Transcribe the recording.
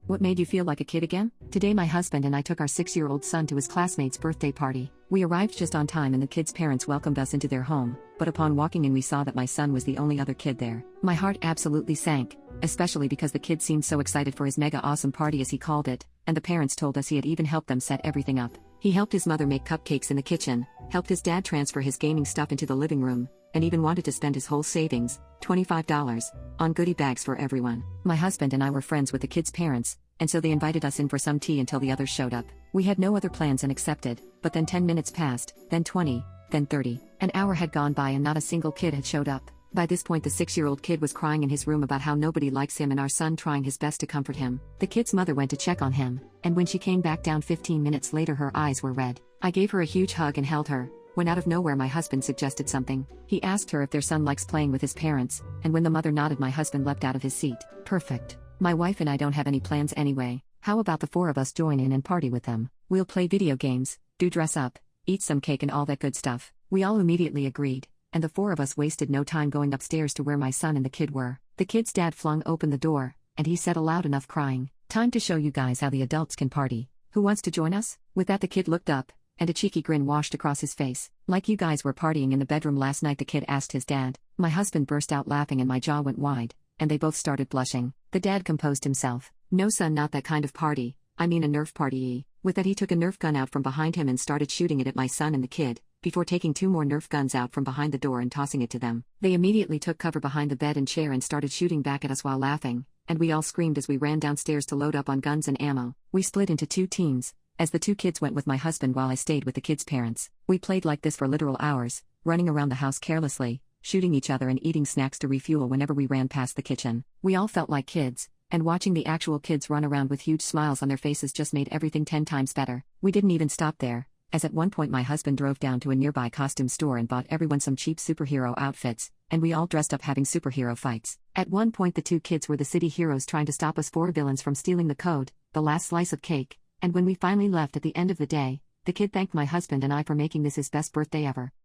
What made you feel like a kid again? Today my husband and I took our 6-year-old son to his classmate's birthday party. We arrived just on time and the kid's parents welcomed us into their home, but upon walking in we saw that my son was the only other kid there. My heart absolutely sank, especially because the kid seemed so excited for his mega awesome party as he called it, and the parents told us he had even helped them set everything up. He helped his mother make cupcakes in the kitchen, helped his dad transfer his gaming stuff into the living room, and even wanted to spend his whole savings, $25, on goodie bags for everyone. My husband and I were friends with the kid's parents, and so they invited us in for some tea until the others showed up. We had no other plans and accepted, but then 10 minutes passed, then 20, then 30. An hour had gone by and not a single kid had showed up. By this point the 6-year-old kid was crying in his room about how nobody likes him and our son trying his best to comfort him. The kid's mother went to check on him, and when she came back down 15 minutes later her eyes were red. I gave her a huge hug and held her, when out of nowhere my husband suggested something. He asked her if their son likes playing with his parents, and when the mother nodded my husband leapt out of his seat. Perfect. My wife and I don't have any plans anyway. How about the 4 of us join in and party with them? We'll play video games, do dress up, eat some cake and all that good stuff. We all immediately agreed, and the 4 of us wasted no time going upstairs to where my son and the kid were. The kid's dad flung open the door, and he said aloud enough crying, "Time to show you guys how the adults can party. Who wants to join us?" With that the kid looked up, and a cheeky grin washed across his face. "Like you guys were partying in the bedroom last night?" the kid asked his dad. My husband burst out laughing and my jaw went wide, and they both started blushing. The dad composed himself. "No son, not that kind of party. I mean a Nerf party." With that he took a Nerf gun out from behind him and started shooting it at my son and the kid, before taking 2 more Nerf guns out from behind the door and tossing it to them. They immediately took cover behind the bed and chair and started shooting back at us while laughing, and we all screamed as we ran downstairs to load up on guns and ammo. We split into 2 teams, as the 2 kids went with my husband while I stayed with the kids' parents. We played like this for literal hours, running around the house carelessly, shooting each other and eating snacks to refuel whenever we ran past the kitchen. We all felt like kids, and watching the actual kids run around with huge smiles on their faces just made everything 10 times better. We didn't even stop there, as at one point my husband drove down to a nearby costume store and bought everyone some cheap superhero outfits, and we all dressed up having superhero fights. At one point the 2 kids were the city heroes trying to stop us 4 villains from stealing the code, the last slice of cake, and when we finally left at the end of the day, the kid thanked my husband and I for making this his best birthday ever.